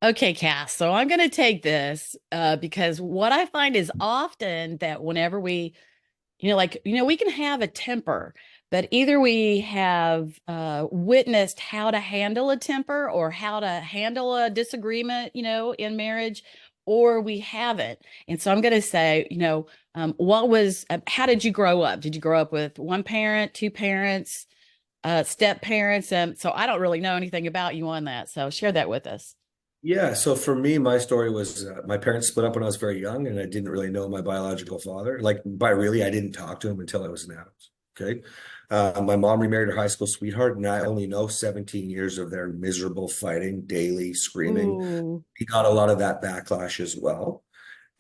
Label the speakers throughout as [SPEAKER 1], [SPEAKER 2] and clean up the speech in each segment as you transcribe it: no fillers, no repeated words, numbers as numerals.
[SPEAKER 1] Okay, Cass. So I'm going to take this because what I find is often that whenever we can have a temper, but either we have witnessed how to handle a temper or how to handle a disagreement, in marriage, or we haven't. And so I'm going to say, how did you grow up? Did you grow up with one parent, two parents, step parents? So I don't really know anything about you on that. So share that with us.
[SPEAKER 2] Yeah, so for me, my story was my parents split up when I was very young, and I didn't really know my biological father. Like, by really, I didn't talk to him until I was an adult. Okay. My mom remarried her high school sweetheart, and I only know 17 years of their miserable fighting, daily screaming.
[SPEAKER 1] Ooh.
[SPEAKER 2] He got a lot of that backlash as well.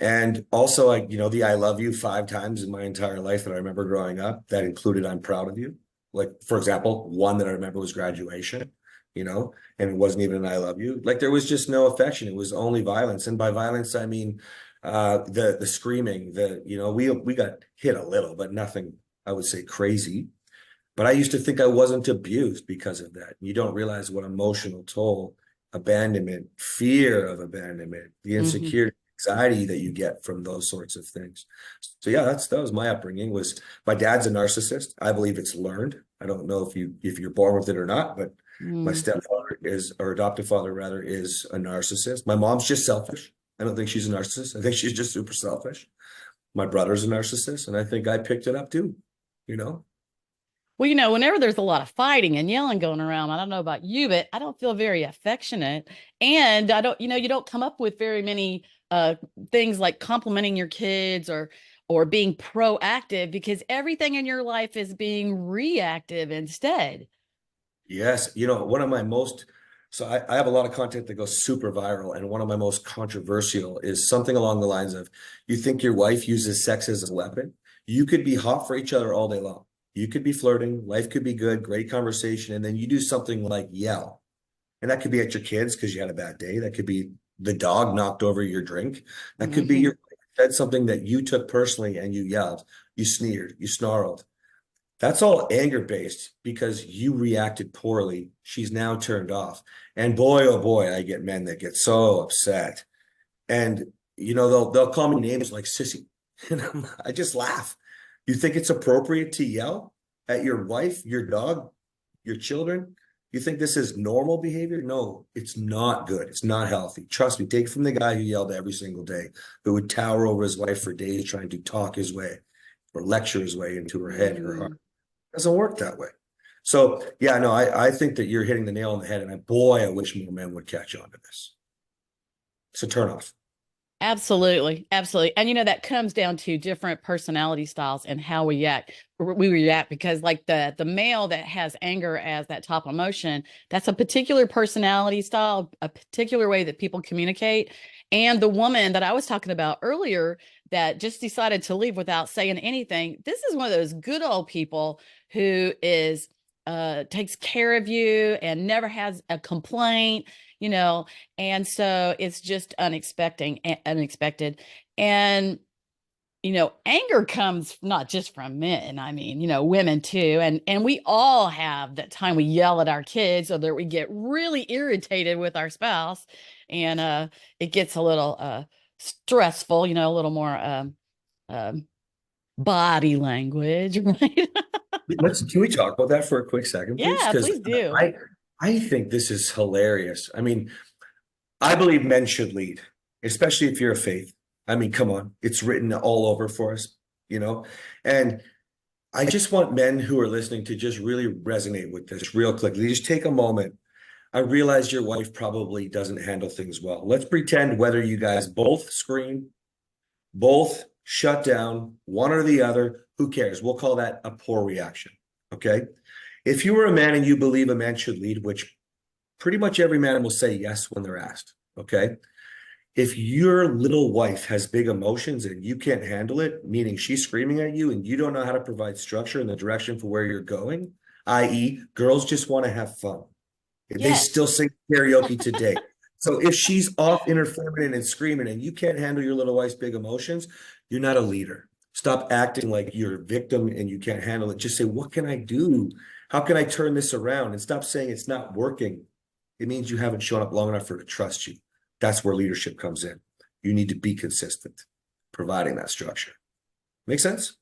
[SPEAKER 2] And also, the I love you 5 times in my entire life that I remember growing up, that included I'm proud of you. Like, for example, one that I remember was graduation, and it wasn't even an I love you. Like, there was just no affection. It was only violence. And by violence, I mean the screaming, we got hit a little, but nothing, I would say, crazy. But I used to think I wasn't abused because of that. You don't realize what emotional toll, abandonment, fear of abandonment, the
[SPEAKER 1] Hmm.
[SPEAKER 2] insecurity, anxiety that you get from those sorts of things. So yeah, that was my upbringing. Was my dad's a narcissist. I believe it's learned. I don't know if you're born with it or not, but my
[SPEAKER 1] Mm.
[SPEAKER 2] stepfather is, or adoptive father rather, is a narcissist. My mom's just selfish. I don't think she's a narcissist. I think she's just super selfish. My brother's a narcissist, and I think I picked it up too, you know?
[SPEAKER 1] Well, whenever there's a lot of fighting and yelling going around, I don't know about you, but I don't feel very affectionate. And I don't, you don't come up with very many uh things like complimenting your kids or being proactive because everything in your life is being reactive instead.
[SPEAKER 2] Yes, one of my most, so I have a lot of content that goes super viral, and one of my most controversial is something along the lines of, you think your wife uses sex as a weapon? You could be hot for each other all day long. You could be flirting, life could be good, great conversation, and then you do something like yell. And that could be at your kids because you had a bad day. That could be the dog knocked over your drink. That could be your
[SPEAKER 1] Hmm.
[SPEAKER 2] wife said something that you took personally and you yelled, you sneered, you snarled. That's all anger based because you reacted poorly. She's now turned off. And boy, oh boy, I get men that get so upset. And they'll call me names like sissy. And I just laugh. You think it's appropriate to yell at your wife, your dog, your children? You think this is normal behavior? No, it's not good. It's not healthy. Trust me, take it from the guy who yelled every single day, who would tower over his wife for days trying to talk his way or lecture his way into her head, her heart.
[SPEAKER 1] Mm.
[SPEAKER 2] Doesn't work that way. So yeah, no, I think that you're hitting the nail on the head, and boy, I wish more men would catch on to this. It's a turnoff.
[SPEAKER 1] Absolutely, absolutely. And that comes down to different personality styles and how we react because like the male that has anger as that top emotion, that's a particular personality style, a particular way that people communicate. And the woman that I was talking about earlier that just decided to leave without saying anything, this is one of those good old people who is takes care of you and never has a complaint, you know and so it's just unexpected. And anger comes not just from men. I mean, women too. And we all have that time we yell at our kids or that we get really irritated with our spouse. And it gets a little stressful, a little more body language, right?
[SPEAKER 2] Can we talk about that for a quick second, please?
[SPEAKER 1] Yeah,
[SPEAKER 2] Because
[SPEAKER 1] please do.
[SPEAKER 2] I think this is hilarious. I mean, I believe men should lead, especially if you're a faith. I mean, come on, it's written all over for us, you know? And I just want men who are listening to just really resonate with this real quickly. Just take a moment. I realize your wife probably doesn't handle things well. Let's pretend whether you guys both scream, both shut down, one or the other, who cares? We'll call that a poor reaction. Okay. If you were a man and you believe a man should lead, which pretty much every man will say yes when they're asked. Okay. If your little wife has big emotions and you can't handle it, meaning she's screaming at you and you don't know how to provide structure in the direction for where you're going, i.e., girls just want to have fun. They still
[SPEAKER 1] Yes.
[SPEAKER 2] sing karaoke today. So if she's off in her feminine and screaming and you can't handle your little wife's big emotions, you're not a leader. Stop acting like you're a victim and you can't handle it. Just say, what can I do? How can I turn this around? And stop saying it's not working. It means you haven't shown up long enough for her to trust you. That's where leadership comes in. You need to be consistent, providing that structure. Make sense?